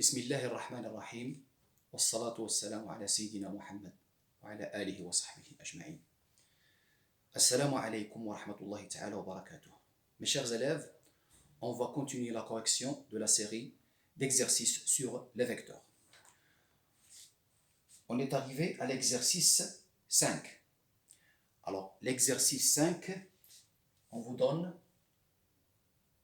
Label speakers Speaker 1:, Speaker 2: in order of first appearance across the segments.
Speaker 1: بسم الله الرحمن الرحيم والصلاة والسلام على سيدنا محمد وعلى آله وصحبه أجمعين. Assalamu alaikum wa rahmatullahi ta'ala wa barakatuh. Mes chers élèves, on va continuer la correction de la série d'exercices sur les vecteurs. On est arrivé à l'exercice 5. Alors, l'exercice 5, on vous donne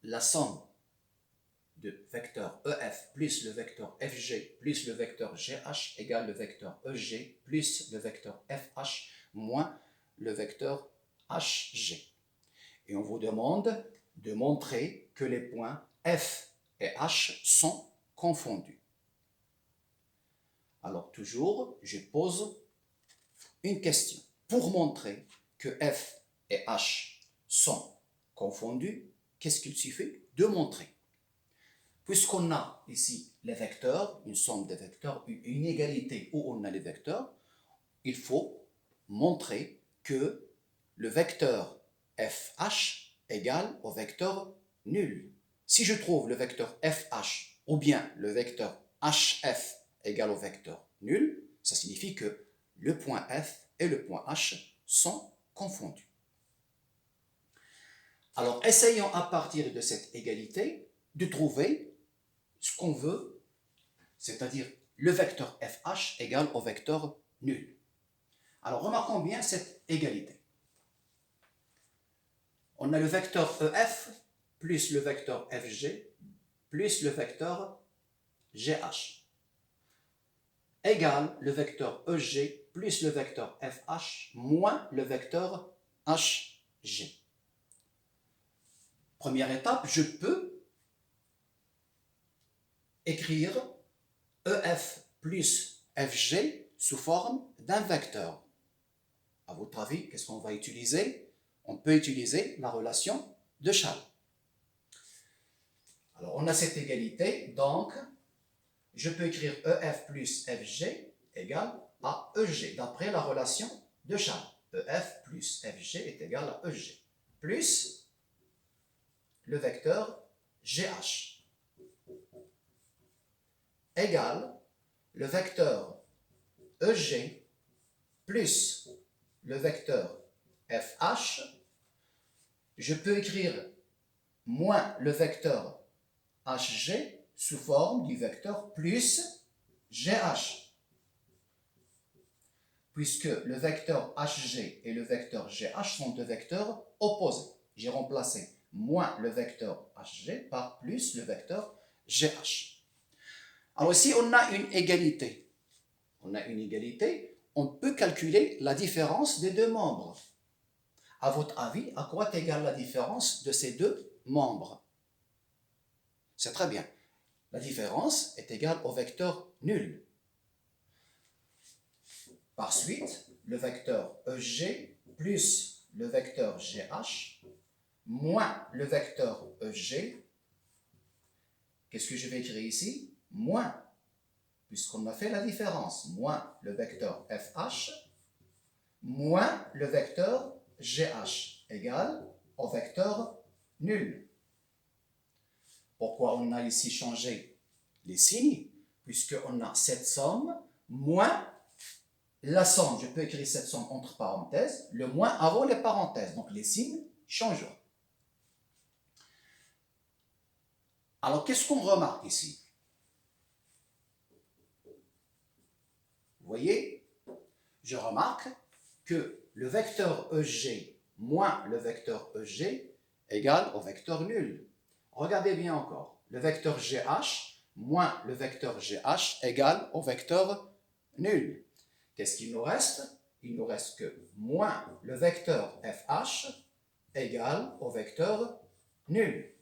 Speaker 1: la somme de vecteur EF plus le vecteur FG plus le vecteur GH égale le vecteur EG plus le vecteur FH moins le vecteur HG. Et on vous demande de montrer que les points F et H sont confondus. Alors toujours, je pose une question. Pour montrer que F et H sont confondus, qu'est-ce qu'il suffit de montrer? Puisqu'on a ici les vecteurs, une somme de vecteurs, une égalité où on a les vecteurs, il faut montrer que le vecteur FH égale au vecteur nul. Si je trouve le vecteur FH ou bien le vecteur HF égale au vecteur nul, ça signifie que le point F et le point H sont confondus. Alors, essayons à partir de cette égalité de trouver ce qu'on veut, c'est-à-dire le vecteur FH égale au vecteur nul. Alors, remarquons bien cette égalité. On a le vecteur EF plus le vecteur FG plus le vecteur GH égale le vecteur EG plus le vecteur FH moins le vecteur HG. Première étape, je peux écrire EF plus FG sous forme d'un vecteur. À votre avis, qu'est-ce qu'on va utiliser? On peut utiliser la relation de Charles. Alors, on a cette égalité, donc je peux écrire EF plus FG égale à EG, d'après la relation de Charles. EF plus FG est égal à EG, plus le vecteur GH égale le vecteur EG plus le vecteur FH. Je peux écrire moins le vecteur HG sous forme du vecteur plus GH. Puisque le vecteur HG et le vecteur GH sont deux vecteurs opposés. J'ai remplacé moins le vecteur HG par plus le vecteur GH. Alors ici, on a une égalité. On peut calculer la différence des deux membres. À votre avis, à quoi est égale la différence de ces deux membres? C'est très bien. La différence est égale au vecteur nul. Par suite, le vecteur EG plus le vecteur GH moins le vecteur EG. Qu'est-ce que je vais écrire ici? Moins, puisqu'on a fait la différence, moins le vecteur FH moins le vecteur GH égale au vecteur nul. Pourquoi on a ici changé les signes? Puisqu'on a cette somme moins la somme. Je peux écrire cette somme entre parenthèses, le moins avant les parenthèses. Donc les signes changeront. Alors qu'est-ce qu'on remarque ici? Vous voyez, je remarque que le vecteur EG moins le vecteur EG égale au vecteur nul. Regardez bien encore. Le vecteur GH moins le vecteur GH égale au vecteur nul. Qu'est-ce qu'il nous reste? Il nous reste que moins le vecteur FH égale au vecteur nul.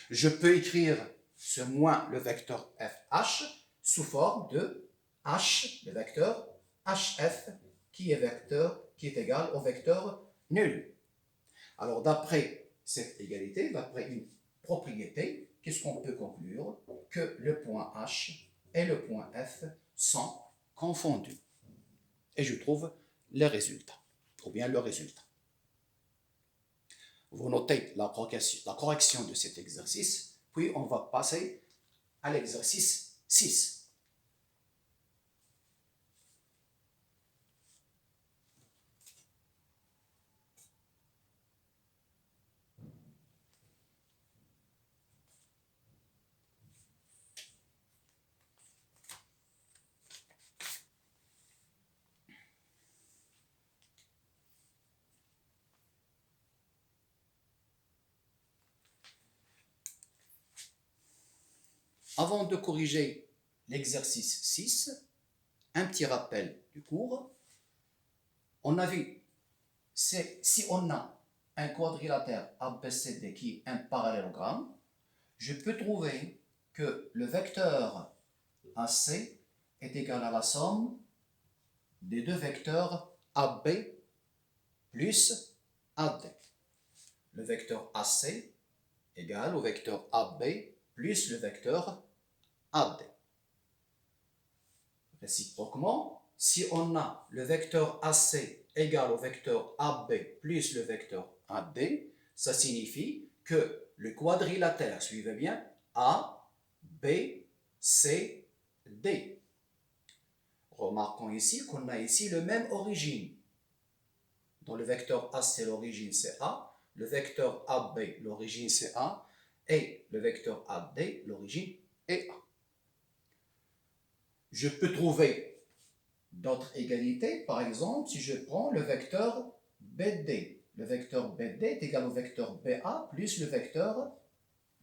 Speaker 1: Je peux écrire ce moins le vecteur FH sous forme de H, le vecteur HF, qui est égal au vecteur nul. Alors, d'après cette égalité, d'après une propriété, qu'est-ce qu'on peut conclure? Que le point H et le point F sont confondus. Et je trouve les résultats, ou bien le résultat. Vous notez la correction de cet exercice, puis on va passer à l'exercice 6. Avant de corriger l'exercice 6, un petit rappel du cours. On a vu, si on a un quadrilatère ABCD qui est un parallélogramme, je peux trouver que le vecteur AC est égal à la somme des deux vecteurs AB plus AD. Le vecteur AC égale au vecteur AB plus le vecteur AD. Réciproquement, si on a le vecteur AC égal au vecteur AB plus le vecteur AD, ça signifie que le quadrilatère, suivez bien, A, B, C, D. Remarquons ici qu'on a ici le même origine. Dans le vecteur AC, l'origine c'est A, le vecteur AB, l'origine c'est A, et le vecteur AD, l'origine est A. Je peux trouver d'autres égalités, par exemple, si je prends le vecteur BD. Le vecteur BD est égal au vecteur BA plus le vecteur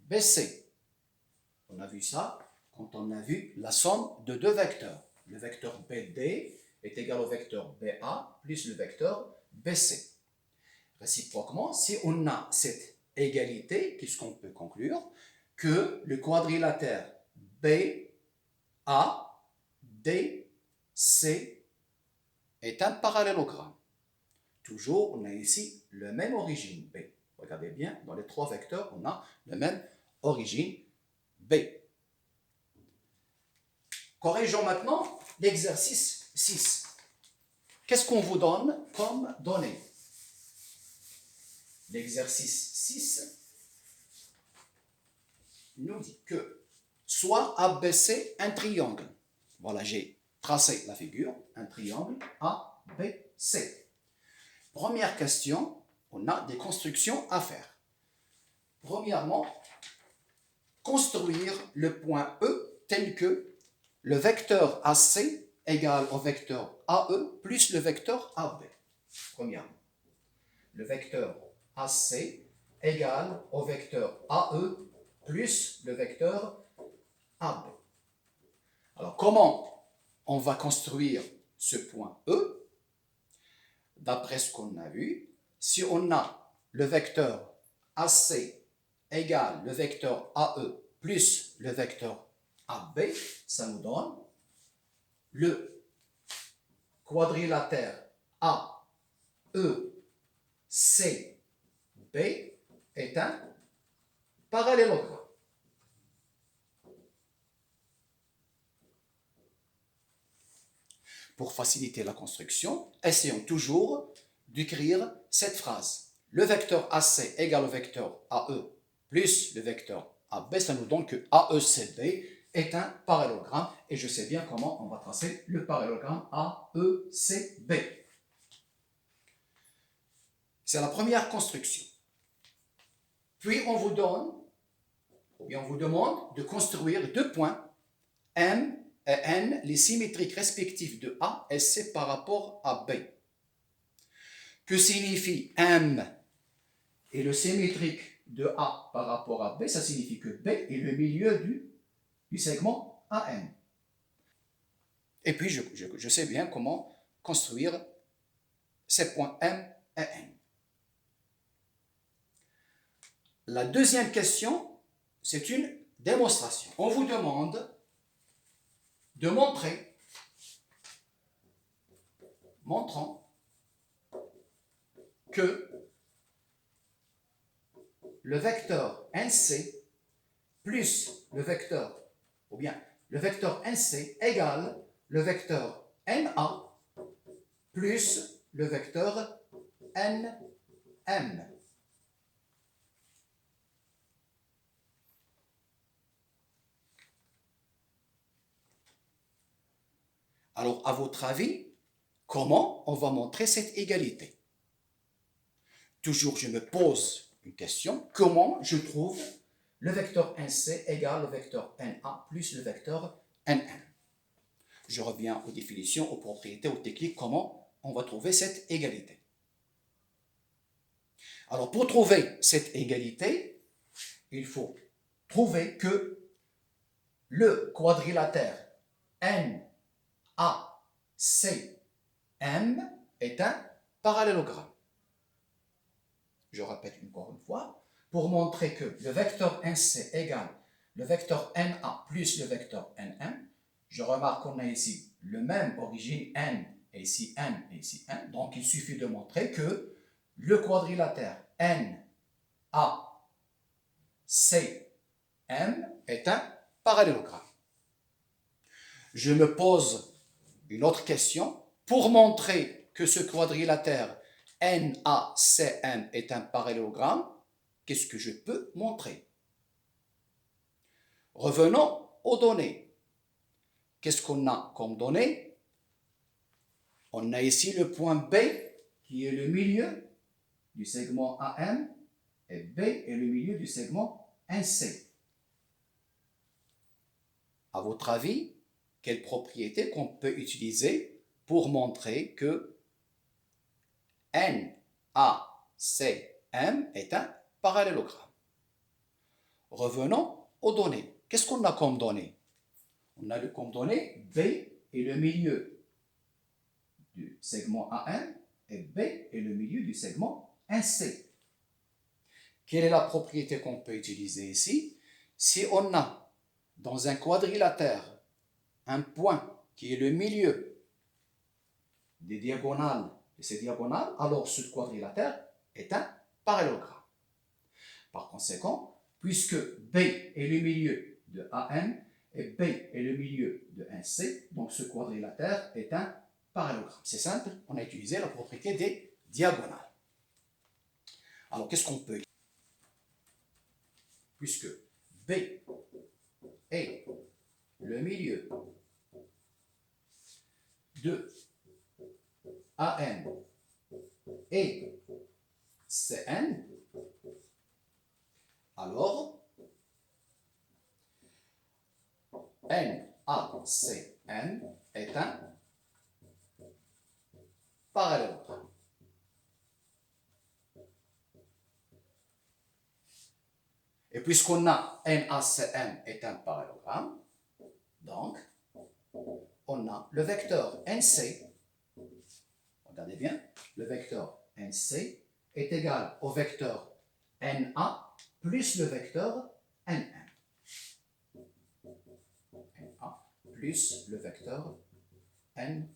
Speaker 1: BC. On a vu ça quand on a vu la somme de deux vecteurs. Le vecteur BD est égal au vecteur BA plus le vecteur BC. Réciproquement, si on a cette égalité, qu'est-ce qu'on peut conclure? Que le quadrilatère BA DC est un parallélogramme. Toujours, on a ici la même origine B. Regardez bien, dans les trois vecteurs, on a la même origine B. Corrigeons maintenant l'exercice 6. Qu'est-ce qu'on vous donne comme données? L'exercice 6 nous dit que soit ABC un triangle. Voilà, j'ai tracé la figure, un triangle ABC. Première question, on a des constructions à faire. Premièrement, construire le point E tel que le vecteur AC égale au vecteur AE plus le vecteur AB. Premièrement, le vecteur AC égale au vecteur AE plus le vecteur AB. Alors, comment on va construire ce point E? D'après ce qu'on a vu, si on a le vecteur AC égale le vecteur AE plus le vecteur AB, ça nous donne le quadrilatère AECB est un parallélogramme. Pour faciliter la construction, essayons toujours d'écrire cette phrase. Le vecteur AC égale au vecteur AE plus le vecteur AB, ça nous donne que AECB est un parallélogramme et je sais bien comment on va tracer le parallélogramme AECB. C'est la première construction. Puis on vous donne, ou bien on vous demande de construire deux points M et N, les symétriques respectifs de A et C par rapport à B. Que signifie M et le symétrique de A par rapport à B? Ça signifie que B est le milieu du segment AM. Et puis je sais bien comment construire ces points M et N. La deuxième question, c'est une démonstration. On vous demande de montrant que le vecteur NC plus le vecteur, ou bien le vecteur NC égale le vecteur NA plus le vecteur NM. Alors, à votre avis, comment on va montrer cette égalité? Toujours, je me pose une question. Comment je trouve le vecteur NC égale le vecteur NA plus le vecteur NN? Je reviens aux définitions, aux propriétés, aux techniques. Comment on va trouver cette égalité? Alors, pour trouver cette égalité, il faut trouver que le quadrilatère NACM est un parallélogramme. Je répète encore une fois, pour montrer que le vecteur NC égale le vecteur NA plus le vecteur NM, je remarque qu'on a ici le même origine N et ici N et ici N, donc il suffit de montrer que le quadrilatère NACM est un parallélogramme. Je me pose une autre question. Pour montrer que ce quadrilatère NACM est un parallélogramme, qu'est-ce que je peux montrer? Revenons aux données. Qu'est-ce qu'on a comme données? On a ici le point B qui est le milieu du segment AM et B est le milieu du segment NC. À votre avis, quelle propriété qu'on peut utiliser pour montrer que NACM est un parallélogramme? Revenons aux données. Qu'est-ce qu'on a comme données? On a comme données B est le milieu du segment AM et B est le milieu du segment NC. Quelle est la propriété qu'on peut utiliser ici? Si on a dans un quadrilatère un point qui est le milieu des diagonales de ces diagonales, alors ce quadrilatère est un parallélogramme. Par conséquent, puisque B est le milieu de AM et B est le milieu de NC, donc ce quadrilatère est un parallélogramme. C'est simple, on a utilisé la propriété des diagonales. Alors, qu'est-ce qu'on peut utiliser? Puisque B est le milieu de AM et CN, alors NACN est un parallélogramme. Et puisqu'on a NACM est un parallélogramme, donc on a le vecteur NC, regardez bien, le vecteur NC est égal au vecteur NA plus le vecteur NM. NA plus le vecteur NM.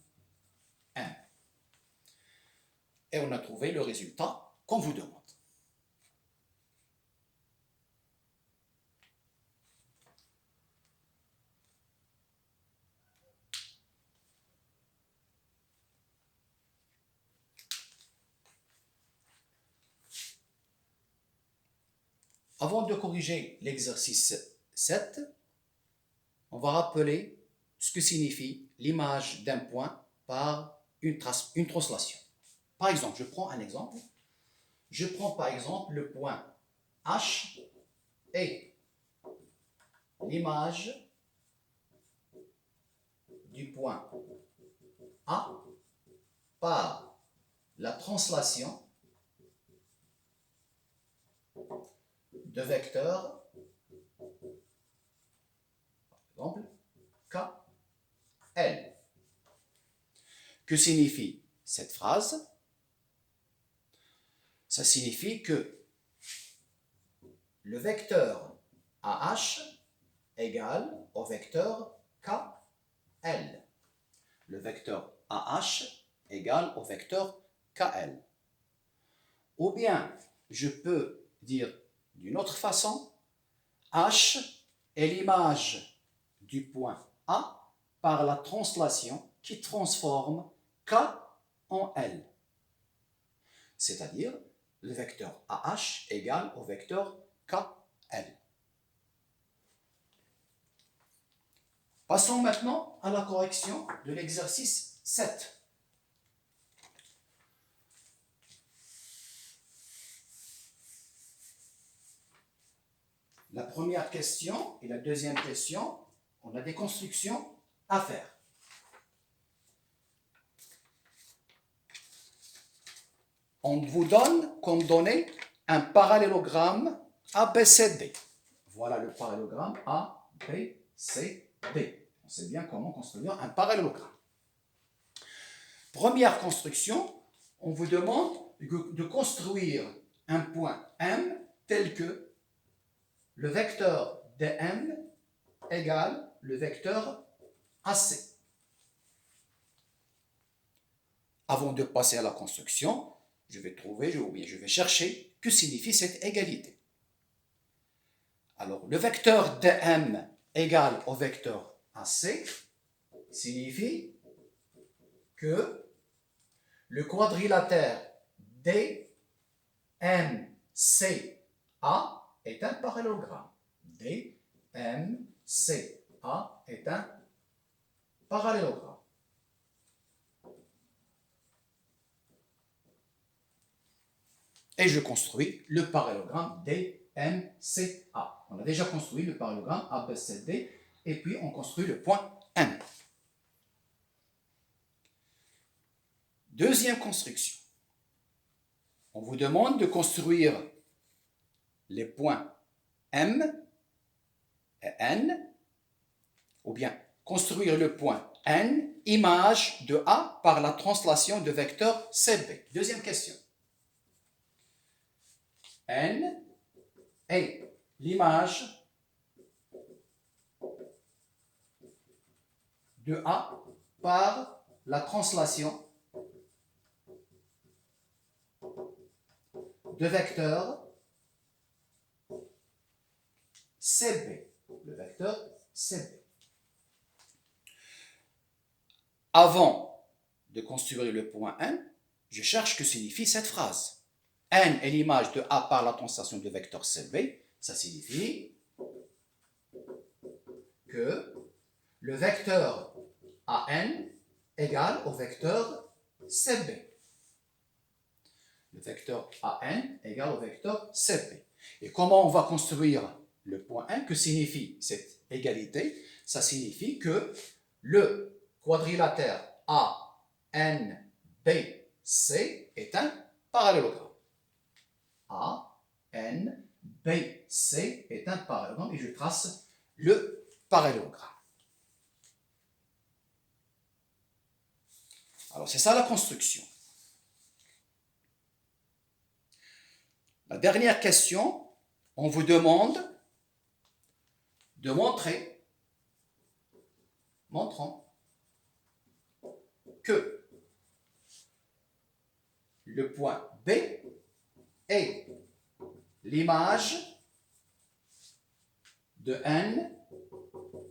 Speaker 1: Et on a trouvé le résultat qu'on vous demande. Avant de corriger l'exercice 7, on va rappeler ce que signifie l'image d'un point par une translation. Par exemple, je prends un exemple. Je prends par exemple le point H et l'image du point A par la translation de vecteurs, par exemple, KL. Que signifie cette phrase? Ça signifie que le vecteur AH égale au vecteur KL. Le vecteur AH égale au vecteur KL. Ou bien, je peux dire d'une autre façon, H est l'image du point A par la translation qui transforme K en L. C'est-à-dire, le vecteur AH égale au vecteur KL. Passons maintenant à la correction de l'exercice 7. La première question et la deuxième question, on a des constructions à faire. On vous donne comme donnée un parallélogramme ABCD. Voilà le parallélogramme ABCD. On sait bien comment construire un parallélogramme. Première construction, on vous demande de construire un point M tel que le vecteur dm égale le vecteur AC. Avant de passer à la construction, je vais chercher que signifie cette égalité. Alors, le vecteur dm égale au vecteur AC signifie que le quadrilatère DMCA est un parallélogramme. DMCA est un parallélogramme. Et je construis le parallélogramme DMCA. On a déjà construit le parallélogramme ABCD et puis on construit le point M. Deuxième construction. On vous demande de construire les points M et N, ou bien construire le point N, image de A par la translation de vecteur CB. Deuxième question. N est l'image de A par la translation de vecteur CB. Le vecteur CB. Avant de construire le point N, je cherche ce que signifie cette phrase. N est l'image de A par la translation de vecteur CB. Ça signifie que le vecteur AN égale au vecteur CB. Le vecteur AN égale au vecteur CB. Et comment on va construire le point N? Que signifie cette égalité? Ça signifie que le quadrilatère ANBC est un parallélogramme. ANBC est un parallélogramme et je trace le parallélogramme. Alors c'est ça la construction. La dernière question, on vous demande de montrons que le point B est l'image de N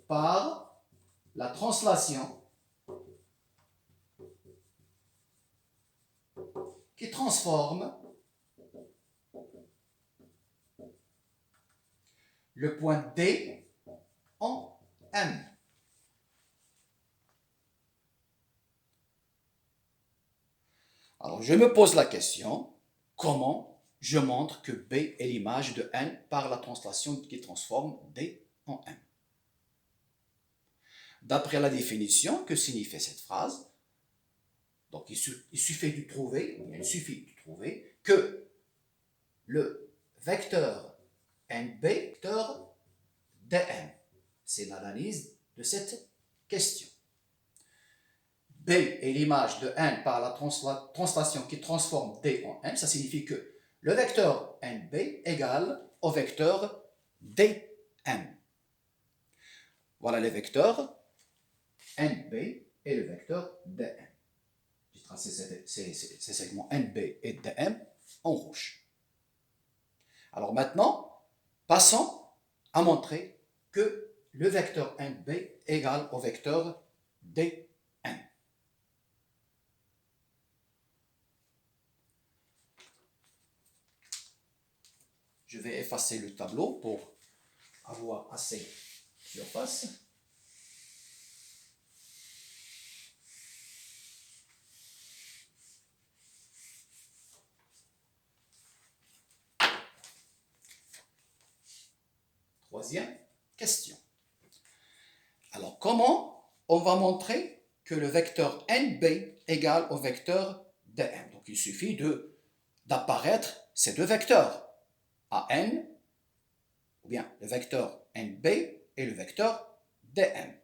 Speaker 1: par la translation qui transforme le point D en M. Alors, je me pose la question, comment je montre que B est l'image de N par la translation qui transforme D en M? D'après la définition, que signifie cette phrase? Donc, il suffit de trouver que le vecteur NB, vecteur dm. C'est l'analyse de cette question. B est l'image de N par la translation qui transforme D en M. Ça signifie que le vecteur NB égale au vecteur dm. Voilà les vecteurs NB et le vecteur dm. J'ai tracé ces segments NB et dm en rouge. Alors maintenant, passons à montrer que le vecteur NB égale au vecteur dm. Je vais effacer le tableau pour avoir assez de surface. troisième question. Alors, comment on va montrer que le vecteur NB égale au vecteur dm? Donc, il suffit d'apparaître ces deux vecteurs, AN, ou bien le vecteur NB et le vecteur dm.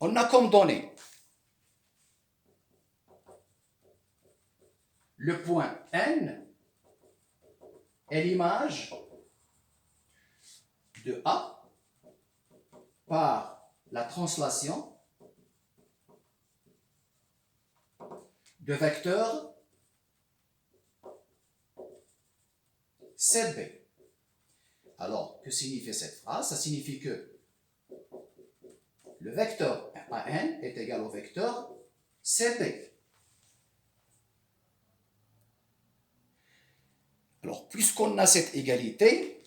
Speaker 1: On a comme donné le point N est l'image de A par la translation de vecteur CB. Alors, que signifie cette phrase? Ça signifie que le vecteur AN est égal au vecteur CB. Alors, puisqu'on a cette égalité,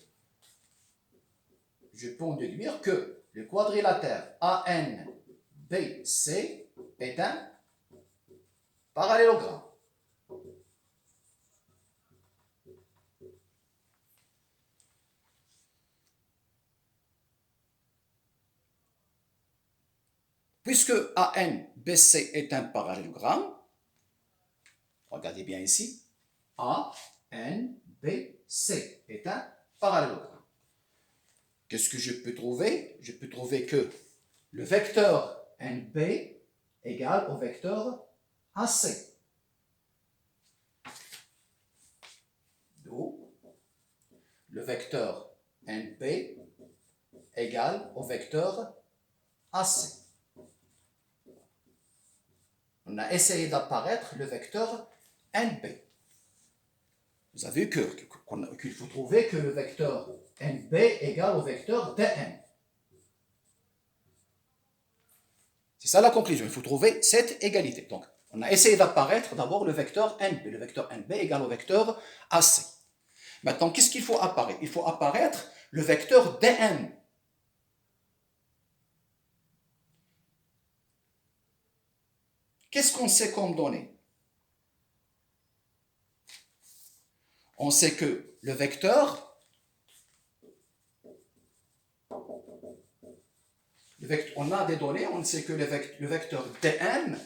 Speaker 1: je peux en déduire que le quadrilatère ANBC est un parallélogramme. Puisque ANBC est un parallélogramme, regardez bien ici, ANBC est un parallélogramme. Qu'est-ce que je peux trouver? Je peux trouver que le vecteur NB égale au vecteur AC. D'où le vecteur NB égale au vecteur AC. On a essayé d'apparaître le vecteur NB. Vous avez vu qu'il faut trouver que le vecteur NB égale au vecteur dn. C'est ça la conclusion. Il faut trouver cette égalité. Donc, on a essayé d'apparaître d'abord le vecteur NB. Le vecteur NB égale au vecteur AC. Maintenant, qu'est-ce qu'il faut apparaître? Il faut apparaître le vecteur dn. Qu'est-ce qu'on sait comme donnée? On sait que le vecteur, on a des données, on sait que le vecteur dn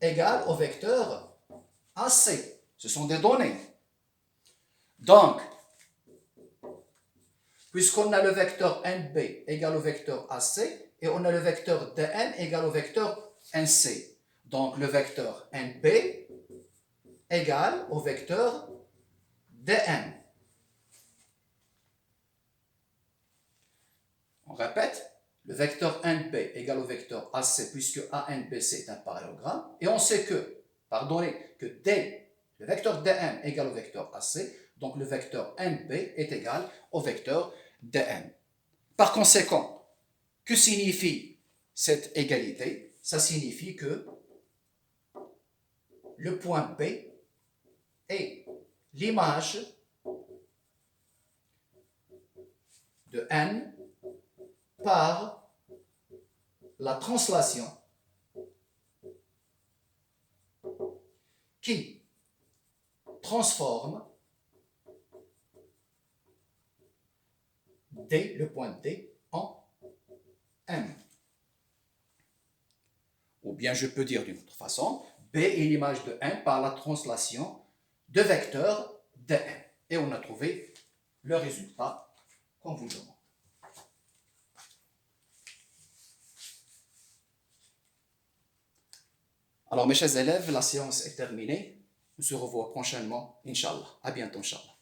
Speaker 1: égale au vecteur AC. Ce sont des données. Donc, puisqu'on a le vecteur NB égale au vecteur AC, et on a le vecteur dn égale au vecteur NC. Donc, le vecteur NB égale au vecteur dn. On répète, le vecteur NB égale au vecteur AC puisque ANBC est un parallélogramme. Et on sait que, pardonnez, que D, le vecteur dn égale au vecteur AC, donc le vecteur NB est égal au vecteur dn. Par conséquent, que signifie cette égalité? Ça signifie que le point B est l'image de N par la translation qui transforme D, le point D, en M. Ou bien je peux dire d'une autre façon, B est l'image de N par la translation de vecteur de N. Et on a trouvé le résultat qu'on vous demande. Alors mes chers élèves, la séance est terminée. On se revoit prochainement, Inch'Allah. À bientôt, Inch'Allah.